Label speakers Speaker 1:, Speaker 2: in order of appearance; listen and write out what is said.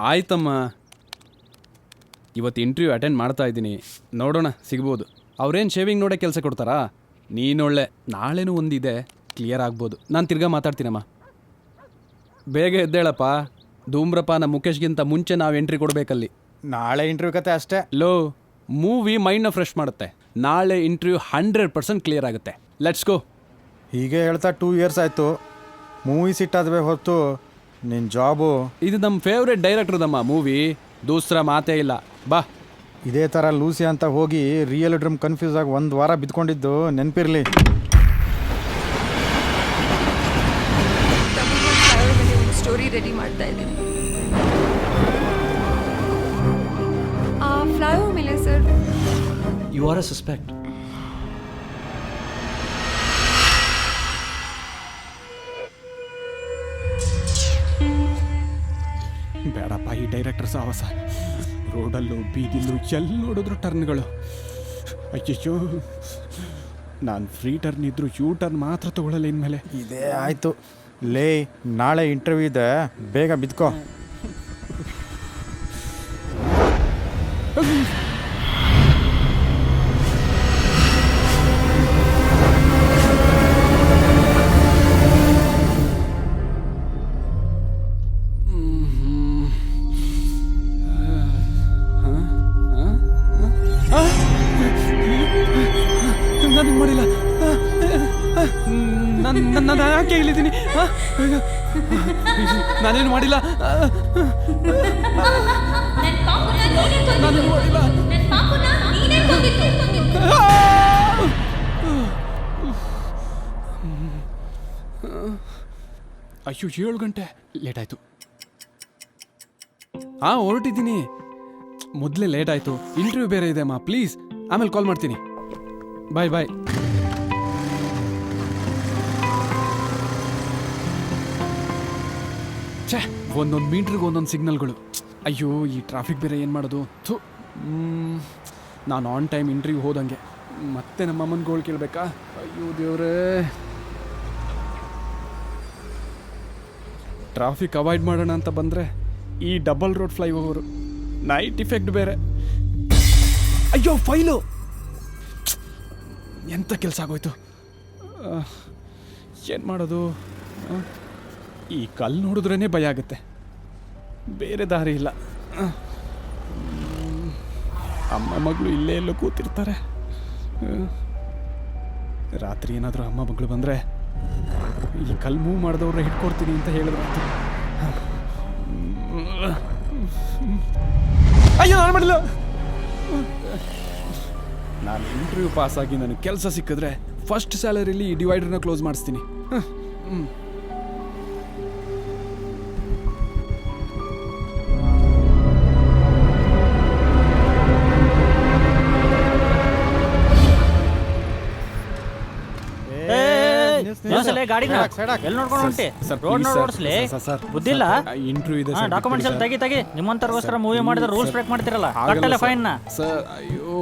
Speaker 1: ಆಯ್ತಮ್ಮ, ಇವತ್ತು interview attend ಮಾಡ್ತಾ ಇದ್ದೀನಿ, ನೋಡೋಣ ಸಿಗ್ಬೋದು. ಅವ್ರೇನು ಶೇವಿಂಗ್ ನೋಡೇ ಕೆಲಸ ಕೊಡ್ತಾರಾ? ನೀನೊಳ್ಳೆ, ನಾಳೆನೂ ಒಂದಿದೆ, ಕ್ಲಿಯರ್ ಆಗ್ಬೋದು. ನಾನು ತಿರ್ಗಾ ಮಾತಾಡ್ತೀನಮ್ಮ. ಬೇಗ ಎದ್ದೇಳಪ್ಪ, ಧೂಮ್ರಪಾನ ಮುಖೇಶ್ಗಿಂತ ಮುಂಚೆ ನಾವು ಎಂಟ್ರಿ ಕೊಡಬೇಕಲ್ಲಿ.
Speaker 2: ನಾಳೆ ಇಂಟರ್ವ್ಯೂ ಕತೆ ಅಷ್ಟೇ.
Speaker 1: ಲೋ, ಮೂವಿ ಮೈಂಡ್ನ ಫ್ರೆಶ್ ಮಾಡುತ್ತೆ. ನಾಳೆ ಇಂಟರ್ವ್ಯೂ 100% ಕ್ಲಿಯರ್ ಆಗುತ್ತೆ. Let's go.
Speaker 2: ಹೀಗೆ ಹೇಳ್ತಾ 2 years ಆಯಿತು. ಮೂವಿ ಸಿಟ್ಟಾದ್ವೇ ಹೊತ್ತು ನಿನ್ನ ಜಾಬು.
Speaker 1: ಇದು ನಮ್ಮ ಫೇವ್ರೆಟ್ ಡೈರೆಕ್ಟ್ರದಮ್ಮ ಮೂವಿ, ದೂಸರ ಮಾತೇ ಇಲ್ಲ. ಬಾ.
Speaker 2: ಇದೇ ಥರ ಲೂಸಿ ಅಂತ ಹೋಗಿ ರಿಯಲ್ ಡ್ರಮ್ ಕನ್ಫ್ಯೂಸ್ ಆಗಿ 1 ವಾರ ಬಿದ್ಕೊಂಡಿದ್ದು ನೆನಪಿರಲಿ.
Speaker 3: ಸ್ಟೋರಿ ರೆಡಿ ಮಾಡ್ತಾ ಇದ್ದೀನಿ. ಫ್ಲೈಓವರ್ ಮೇಲೆ sir.
Speaker 4: You are a suspect.
Speaker 1: ಬೇಡಪ್ಪ ಈ ಡೈರೆಕ್ಟರ್ ಸಾಹಸ. ರೋಡಲ್ಲೂ ಬೀದಿಲ್ಲೂ ಎಲ್ಲಿ ನೋಡಿದ್ರು ಟರ್ನ್ಗಳು. ಅಯ್ಯೋ, ನಾನು ಫ್ರೀ ಟರ್ನ್ ಇದ್ರು ಯೂ ಟರ್ನ್ ಮಾತ್ರ ತಗೊಳ್ಳಲ್ಲ ಇನ್ಮೇಲೆ.
Speaker 2: ಇದೇ ಆಯಿತು. ಲೇ, ನಾಳೆ ಇಂಟರ್ವ್ಯೂ ಇದೆ, ಬೇಗ ಬಿದ್ಕೋ.
Speaker 1: ನಾನು ಮಾಡಿಲ್ಲ, ನಾನು ಯಾಕೆ ಇಲ್ಲಿದ್ದೀನಿ? ನಾನೇನು ಮಾಡಿಲ್ಲ, ನಾನೇನು ಮಾಡಿಲ್ಲ. ಅಯ್ಯೋ, 7 ಗಂಟೆ ಲೇಟ್ ಆಯ್ತು. ಹೊರಟಿದ್ದೀನಿ. ಮೊದಲೇ ಲೇಟ್ ಆಯ್ತು, ಇಂಟರ್ವ್ಯೂ ಬೇರೆ ಇದೆ ಅಮ್ಮ. ಪ್ಲೀಸ್, ಆಮೇಲೆ ಕಾಲ್ ಮಾಡ್ತೀನಿ. ಬಾಯ್ ಬಾಯ್. ಛೇ, ಒಂದೊಂದು ಮೀಟ್ರಿಗೆ ಒಂದೊಂದು ಸಿಗ್ನಲ್ಗಳು. ಅಯ್ಯೋ, ಈ ಟ್ರಾಫಿಕ್ ಬೇರೆ ಏನು ಮಾಡೋದು? ಥು, ನಾನು ಆನ್ ಟೈಮ್ ಇಂಟರ್ವ್ಯೂ ಹೋದಂಗೆ ಮತ್ತೆ ನಮ್ಮ ಅಮ್ಮನ ಗೋಳು ಕೇಳಬೇಕಾ? ಅಯ್ಯೋ ದೇವ್ರೇ. ಟ್ರಾಫಿಕ್ ಅವಾಯ್ಡ್ ಮಾಡೋಣ ಅಂತ ಬಂದರೆ ಈ double road flyover, night effect ಬೇರೆ. ಅಯ್ಯೋ, ಫೈಲು! ಎಂಥ ಕೆಲಸ ಆಗೋಯ್ತು. ಏನು ಮಾಡೋದು? ಈ ಕಲ್ಲು ನೋಡಿದ್ರೇ ಭಯ ಆಗುತ್ತೆ, ಬೇರೆ ದಾರಿ ಇಲ್ಲ. ಅಮ್ಮ ಮಗಳು ಇಲ್ಲೇ ಎಲ್ಲೋ ಕೂತಿರ್ತಾರೆ. ರಾತ್ರಿ ಏನಾದರೂ ಅಮ್ಮ ಮಗಳು ಬಂದರೆ ಈ ಕಲ್ಲು ಮೂವ್ ಮಾಡಿದವ್ರ ಹಿಡ್ಕೊಡ್ತೀನಿ ಅಂತ ಹೇಳಿದ್ರು. ಅಯ್ಯೋ, ನಾನು ಮಾಡಿಲ್ಲ. ನಾನು ಇಂಟರ್ವ್ಯೂ ಪಾಸ್ ಆಗಿ ನನಗೆ ಕೆಲಸ ಸಿಕ್ಕಿದ್ರೆ ಫಸ್ಟ್ ಸ್ಯಾಲರಿಲಿ ಈ ಡಿವೈಡರ್ನ ಕ್ಲೋಸ್ ಮಾಡಿಸ್ತೀನಿ.
Speaker 5: ಎಲ್ಲಿ ನೋಡ್ಕೊಂಡು ಹೊಂಟಿ? ರೋಡ್ ನೋಡ್ಸ್ಲಿ, ಬುದ್ಧಿಲ್ಲ.
Speaker 1: ಇಂಟರ್ವ್ಯೂ ಇದೆ,
Speaker 5: ಡಾಕ್ಯುಮೆಂಟ್ಸ್ ಎಲ್ಲ ತೆಗಿ. ನಿಮ್ಮಂತರ್ಗೋಸ್ಕರ ಮೂವಿ ಮಾಡಿದ್ರೆ ರೂಲ್ಸ್ ಬ್ರೇಕ್ ಮಾಡ್ತಿರಲ್ಲ, ಕಟ್ಟಲ್ಲ ಫೈನ್.
Speaker 1: ಸರ್, ಅಯ್ಯೋ